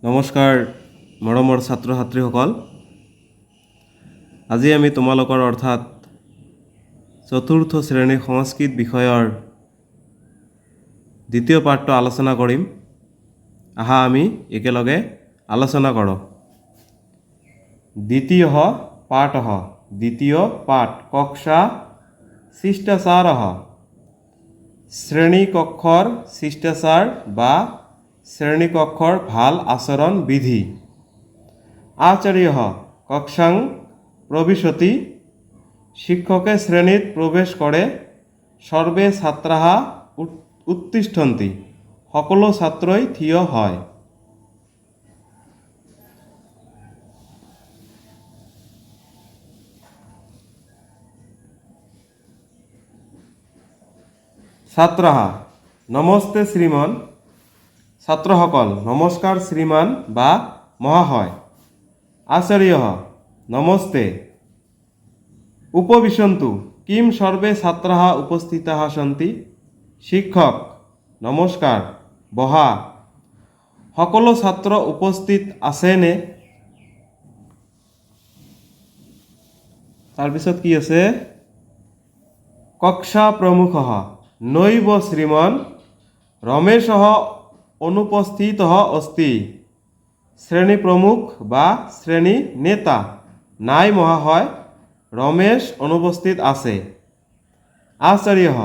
নমস্কাৰ মৰমৰ ছাত্ৰ ছাত্ৰীসকল, আজি আমি তোমালোকৰ অৰ্থাৎ চতুৰ্থ শ্ৰেণীৰ সংস্কৃত বিষয়ৰ দ্বিতীয় পাঠটো আলোচনা কৰিম। আহা আমি একেলগে আলোচনা কৰোঁ। দ্বিতীয় পাঠ কক্ষা শিষ্টাচাৰः শ্ৰেণীকক্ষৰ শিষ্টাচাৰ বা শ্ৰেণীকক্ষৰ ভাল আচৰণ বিধি। আচাৰ্য কক্ষাং প্ৰবিশতি শিক্ষকে শ্ৰেণীত প্ৰবেশ কৰে সৰ্বে ছাত্ৰাः উত্তিষ্ঠন্তি সকলো ছাত্ৰই থিয় হয়। ছাত্ৰাः নমস্তে শ্ৰীমান, ছাত্ৰসকল নমস্কাৰ শ্ৰীমান বা মহাশয়। আচাৰ্য নমস্তে। উপবিশন্তু কিম সৰ্বে ছাত্ৰাः উপস্থিতাः সন্তি। শিক্ষক নমস্কাৰ, বহা। সকলো ছাত্ৰ উপস্থিত আছেনে? তাৰপিছত কি আছে? কক্ষা প্ৰমুখः নৈব শ্ৰীমান ৰমেশः অনুপস্থিতः अस्ति। শ্রেণী প্রমুখ বা শ্রেণী নেতা নাই মহাশয়, রমেশ অনুপস্থিত আছে। আচার্য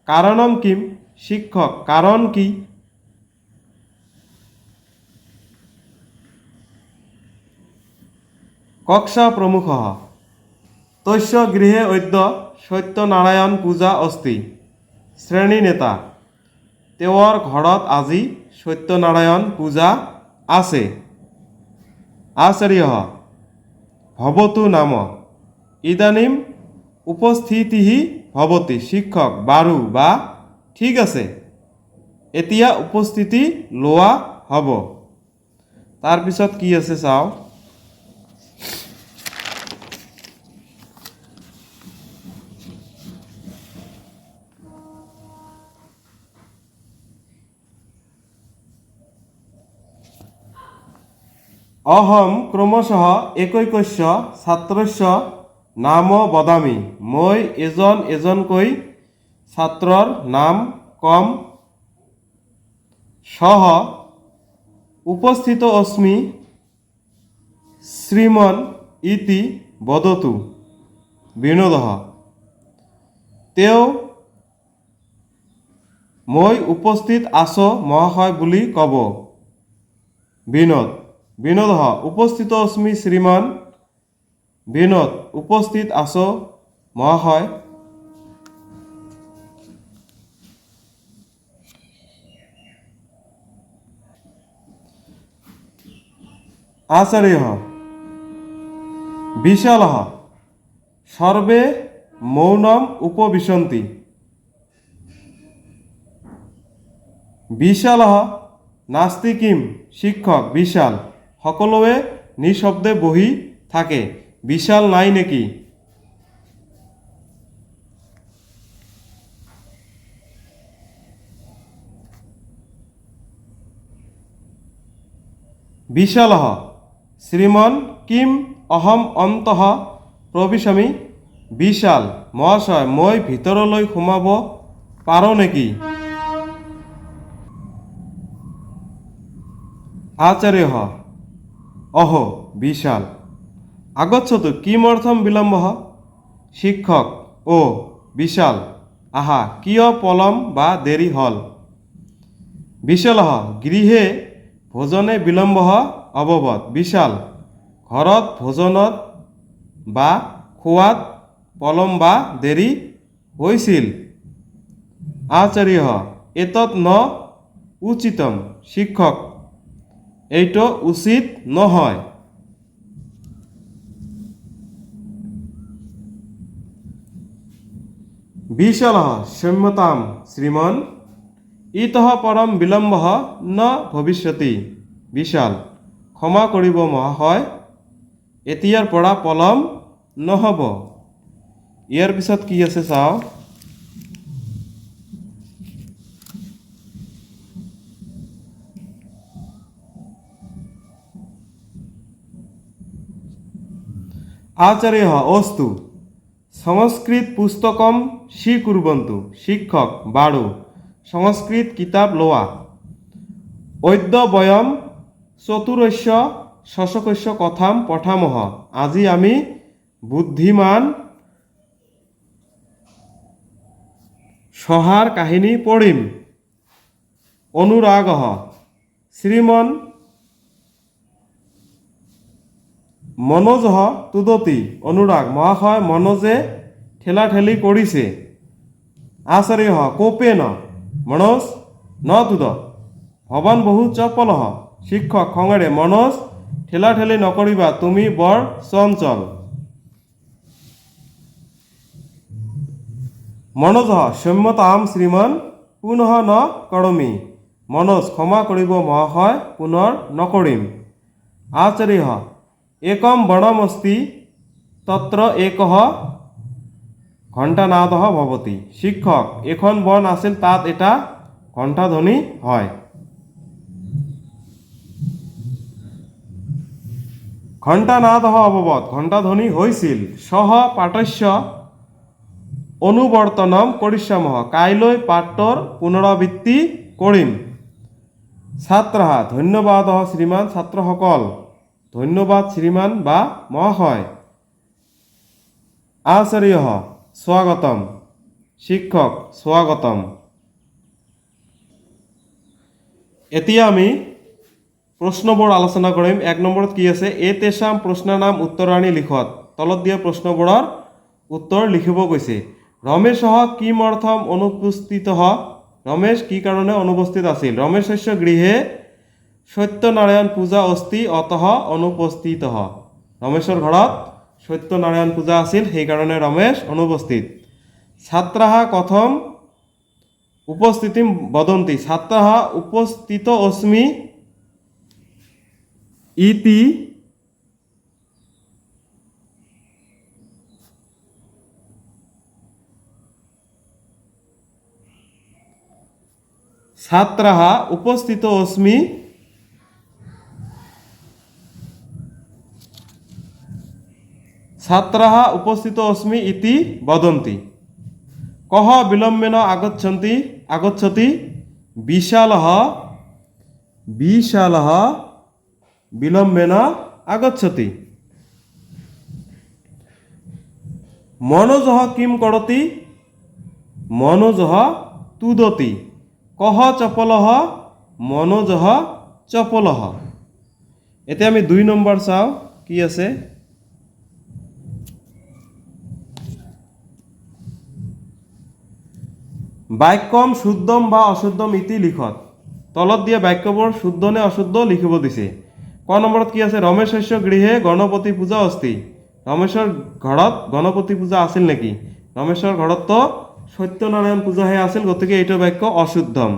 কারণম কিম। শিক্ষক কারণ কি? কক্ষা প্রমুখः তস্য গৃহে অদ্য সত্যনারায়ণ পূজা अस्ति। শ্রেণী নেতা তেওঁৰ ঘৰত আজি সত্যনাৰায়ণ পূজা আছে। আচাৰ্য ভবতু নাম ইদানিম উপস্থিতিः ভবতি। শিক্ষক বাৰু বা ঠিক আছে, এতিয়া উপস্থিতি লোৱা হ'ব। তাৰপিছত কি আছে চাওঁ। অহম ক্ৰমশঃ একৈকস্য ছাত্ৰস্য নাম বদামি। মই এজন এজনকৈ ছাত্ৰৰ নাম কম। সহ উপস্থিত অস্মি শ্ৰীমান ইতি বদতু। বিনোদঃ তেওঁ মই উপস্থিত আছো মহাশয় বুলি ক'ব। বিনোদঃ উপস্থিত অস্মি শ্ৰীমান। বিনোদ উপস্থিত আছো মহাশয়। আচাৰ্য বিশালঃ সৰ্বে মৌনম উপবিশন্তি। বিশালঃ নাস্তি কিম। শিক্ষক বিশাল সকলোৱে নিঃশব্দে বহি থাকে, বিশাল নাই নেকি? বিশালঃ শ্ৰীমান কিম অহম অন্তঃ প্ৰবিশামি। বিশাল মহাশয় মই ভিতৰলৈ সোমাব পাৰোঁ নেকি? আচাৰ্য অহো বিশাল। আগচ্ছতু কিমৰ্থম বিলম্বঃ। শিক্ষক ও বিশাল আহা কিয় পলম বা দেৰি হ'ল? বিশালঃ গৃহে ভোজনে বিলম্বঃ অভৱৎ। বিশাল ঘৰত ভোজনত বা খোৱাত পলম বা দেৰি হৈছিল। আচার্য এতৎ ন উচিতম। শিক্ষক এইটো উচিত নহয়। বিশালঃ ক্ষম্যতাম শ্রীমান ইতঃ পৰম বিলম্বঃ ন ভবিষ্যতি। বিশাল ক্ষমা কৰিব মহাশয়, এতিয়াৰ পৰা পলম নহ'ব। ইয়াৰ পিছত কি আছে চাওঁ। आचार्यः अस्तु संस्कृत पुस्तकम स्वीकुर्वन्तु शिक्षक बारो संस्कृत किताब लोआ अद्य वयम चतुरस्य शशकस्य कथाम पठामः আজি আমি বুদ্ধিমান সহার কাহিনী পড়িম অনুরাগः শ্রীমন মনোজः তুদতি অনুরাগ মহাশয় মনোজে ঠেলাঠেলি কৰিছে আচাৰ্যः কোপেন মনোজ ন তুদ ভৱান বহু চপলः শিক্ষক খঙেৰে মনোজ ঠেলাঠেলি নকৰিবা তুমি বৰ চঞ্চল মনোজः সম্যতাম শ্ৰীমান পুনঃ ন কৰমি মনোজ ক্ষমা কৰিব মহাশয় পুনৰ নকৰিম আচার্যः एकम बणमस्ति तत्र एकः घंटानादः भवति शिक्षक এখন বন আছিল তাত এটা ঘণ্টাধ্বনি হয় ঘণ্টানাদः অভবত ঘণ্টাধ্বনি হৈছিল সহ পাঠস্য অনুবৰ্তনম কৰিষ্যামः কাইলৈ পাঠৰ পুনৰাবৃত্তি কৰিম ছাত্ৰः ধন্যবাদः শ্ৰীমান ছাত্ৰসকল ধন্যবাদ শ্ৰীমান বা মহাশয় আচাৰ্যः স্বাগতম শিক্ষক স্বাগতম এতিয়া আমি প্ৰশ্নবোৰ আলোচনা কৰিম এক নম্বৰত কি আছে এতেশাম প্ৰশ্নানাম উত্তৰাণী লিখত তলত দিয়া প্ৰশ্নবোৰৰ উত্তৰ লিখিব কৈছে ৰমেশः কিমৰ্থম অনুপস্থিতः ৰমেশ কি কাৰণে অনুপস্থিত আছিল ৰমেশস্য গৃহে সত্যনাৰায়ণ পূজা অস্তি অতঃ অনুপস্থিত ৰমেশৰ ঘৰত সত্যনাৰায়ণ পূজা আছিল সেইকাৰণে ৰমেশ অনুপস্থিত ছাত্ৰাः কথম উপস্থিতিম বদন্তি ছাত্ৰাः উপস্থিত অস্মি ইতি ছাত্ৰাः উপস্থিত অস্মি ছাত্রাः উপস্থিত अस्मि इति वदन्ति कः विलम्बेन आगच्छति विशालः विलम्बेन आगच्छति मनोजः किं करोति मनोजः तुदति कः चपलः मनोजः चपलः এতিয়া আমি 2 নম্বৰ চাও কি আছে বাক্যম শুদ্ধম বা অশুদ্ধম ইতি লিখত তলত দিয়া বাক্যবোৰ শুদ্ধ নে অশুদ্ধ লিখিব দিছে ক নম্বৰত কি আছে ৰমেশস্য গৃহে গণপতি পূজা অস্তি ৰমেশৰ ঘৰত গণপতি পূজা আছিল নেকি ৰমেশৰ ঘৰত তো সত্যনারায়ণ পূজাহে আছিল গতিকে এইটো বাক্য অশুদ্ধম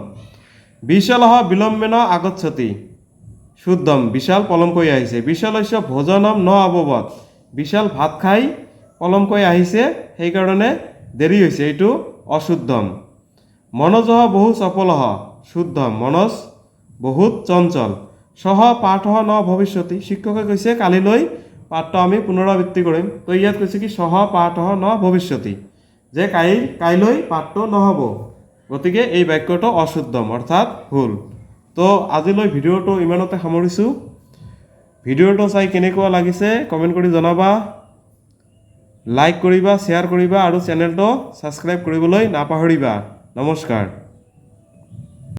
বিশালः বিলম্বেন আগচ্ছতি শুদ্ধম বিশাল পলমকৈ আহিছে বিশালস্য ভোজনম ন অভবত বিশাল ভাত খাই পলমকৈ আহিছে সেইকাৰণে দেৰি হৈছে এইটো অশুদ্ধম মনোজः বহু চপলः শুদ্ধম মনোজ বহুত চঞ্চল সহ পাঠः ন ভবিষ্যতি শিক্ষকে কৈছে কালিলৈ পাঠটো আমি পুনৰাবৃত্তি কৰিম তো ইয়াত কৈছে কি সহ পাঠः ন ভবিষ্যতি যে কাইলৈ পাঠটো নহ'ব গতিকে এই বাক্যটো অশুদ্ধম অৰ্থাৎ ভুল তো আজিলৈ ভিডিঅ'টো ইমানতে সামৰিছোঁ ভিডিঅ'টো চাই কেনেকুৱা লাগিছে কমেণ্ট কৰি জনাবা লাইক কৰিবা শ্বেয়াৰ কৰিবা আৰু চেনেলটো ছাবস্ক্ৰাইব কৰিবলৈ নাপাহৰিবা নমস্কাৰ।